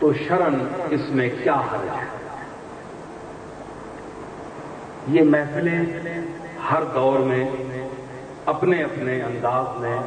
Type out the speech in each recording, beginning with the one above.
تو شرن اس میں کیا حرج ہے؟ یہ محفلیں ہر دور میں اپنے اپنے انداز میں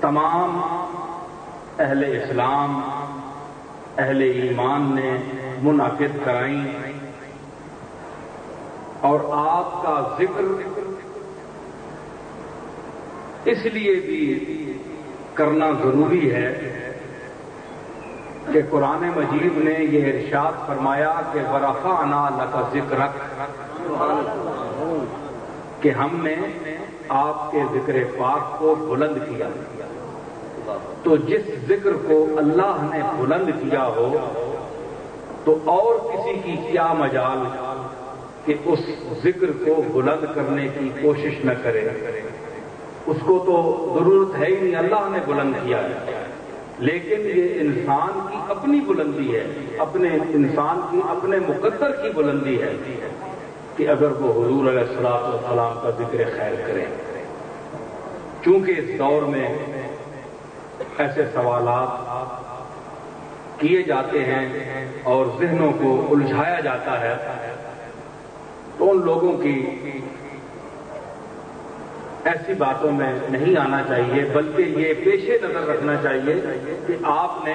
تمام اہل اسلام اہل ایمان نے منعقد کرائیں، اور آپ کا ذکر اس لیے بھی کرنا ضروری ہے کہ قرآن مجید نے یہ ارشاد فرمایا کہ وَرَفَعْنَا لَكَ ذِكْرَكَ، کہ ہم نے آپ کے ذکر پاک کو بلند کیا۔ تو جس ذکر کو اللہ نے بلند کیا ہو تو اور کسی کی کیا مجال کہ اس ذکر کو بلند کرنے کی کوشش نہ کرے؟ اس کو تو ضرورت ہے ہی نہیں، اللہ نے بلند کیا ہے، لیکن یہ انسان کی اپنی بلندی ہے، اپنے انسان کی اپنے مقدر کی بلندی ہے کہ اگر وہ حضور علیہ الصلوۃ والسلام کا ذکر خیر کریں۔ چونکہ اس دور میں ایسے سوالات کیے جاتے ہیں اور ذہنوں کو الجھایا جاتا ہے، تو ان لوگوں کی ایسی باتوں میں نہیں آنا چاہیے، بلکہ یہ پیش نظر رکھنا چاہیے کہ آپ نے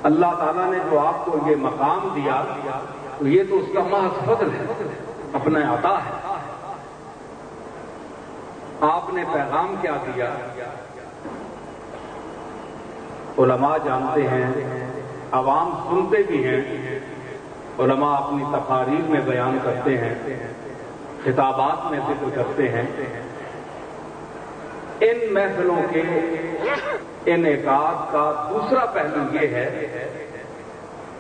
اللہ تعالیٰ نے جو آپ کو یہ مقام دیا تو یہ تو اس کا محض فضل ہے، اپنا عطا ہے۔ آپ نے پیغام کیا دیا؟ علماء جانتے ہیں، عوام سنتے بھی ہیں، علماء اپنی تقاریر میں بیان کرتے ہیں، خطابات میں ذکر کرتے ہیں۔ ان محفلوں کے انعقاد کا دوسرا پہلو یہ ہے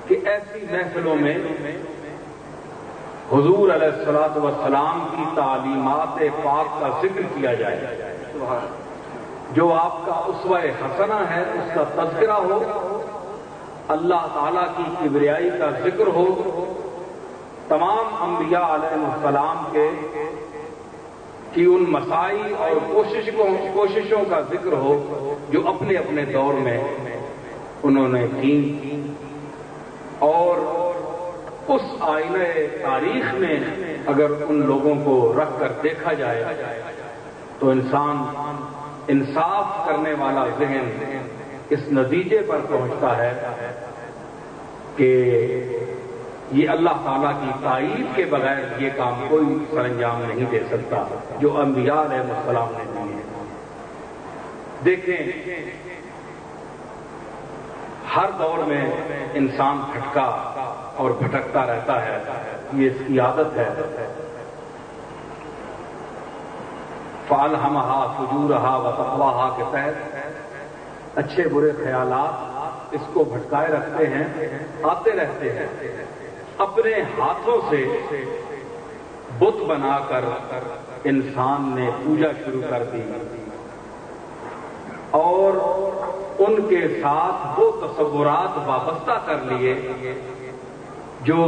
کہ ایسی محفلوں میں حضور علیہ الصلوۃ والسلام کی تعلیمات پاک کا ذکر کیا جائے، جو آپ کا اسوہ حسنہ ہے اس کا تذکرہ ہو، اللہ تعالیٰ کی کبریائی کا ذکر ہو، تمام انبیاء علیہ السلام کی ان مساعی اور کوششوں کا ذکر ہو جو اپنے اپنے دور میں انہوں نے کی، اور اس آئینہ تاریخ میں اگر ان لوگوں کو رکھ کر دیکھا جائے تو انسان انصاف کرنے والا ذہن اس نتیجے پر پہنچتا ہے کہ یہ اللہ تعالیٰ کی تائید کے بغیر یہ کام کوئی سر انجام نہیں دے سکتا جو انبیاء علیہ السلام نے دیے ہیں۔ دیکھیں، ہر دور میں انسان بھٹکا اور بھٹکتا رہتا ہے، یہ اس کی عادت ہے۔ فَأَلْهَمَهَا فُجُورَهَا وَتَقْوَاهَا کے تحت اچھے برے خیالات اس کو بھٹکائے رکھتے ہیں، آتے رہتے ہیں۔ اپنے ہاتھوں سے بت بنا کر انسان نے پوجا شروع کر دی اور ان کے ساتھ وہ تصورات وابستہ کر لیے جو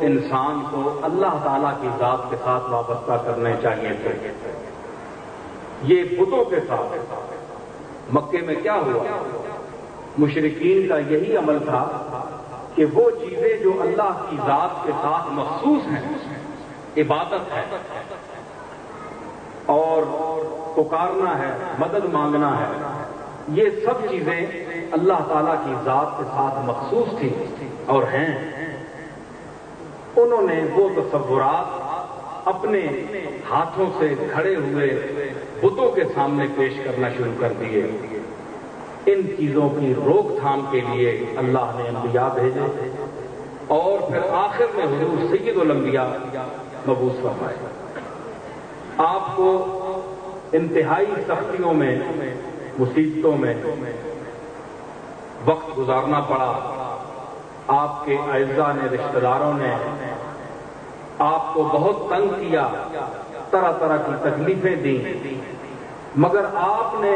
انسان کو اللہ تعالیٰ کی ذات کے ساتھ وابستہ کرنے چاہیے تھے۔ یہ بتوں کے ساتھ مکے میں کیا ہوا؟ مشرکین کا یہی عمل تھا کہ وہ چیزیں جو اللہ کی ذات کے ساتھ مخصوص ہیں، عبادت ہے اور پکارنا ہے، مدد مانگنا ہے، یہ سب چیزیں اللہ تعالیٰ کی ذات کے ساتھ مخصوص تھیں اور ہیں۔ انہوں نے وہ تصورات اپنے ہاتھوں سے کھڑے ہوئے بتوں کے سامنے پیش کرنا شروع کر دیے۔ ان چیزوں کی روک تھام کے لیے اللہ نے انبیاء بھیجے اور پھر آخر میں حضور سید الانبیاء مبعوث فرمائے۔ آپ کو انتہائی سختیوں میں، مصیبتوں میں وقت گزارنا پڑا۔ آپ کے اعزاء نے، رشتہ داروں نے آپ کو بہت تنگ کیا، طرح طرح کی تکلیفیں دیں، مگر آپ نے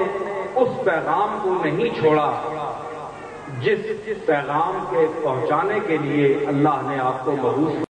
اس پیغام کو نہیں چھوڑا جس پیغام کے پہنچانے کے لیے اللہ نے آپ کو مبعوث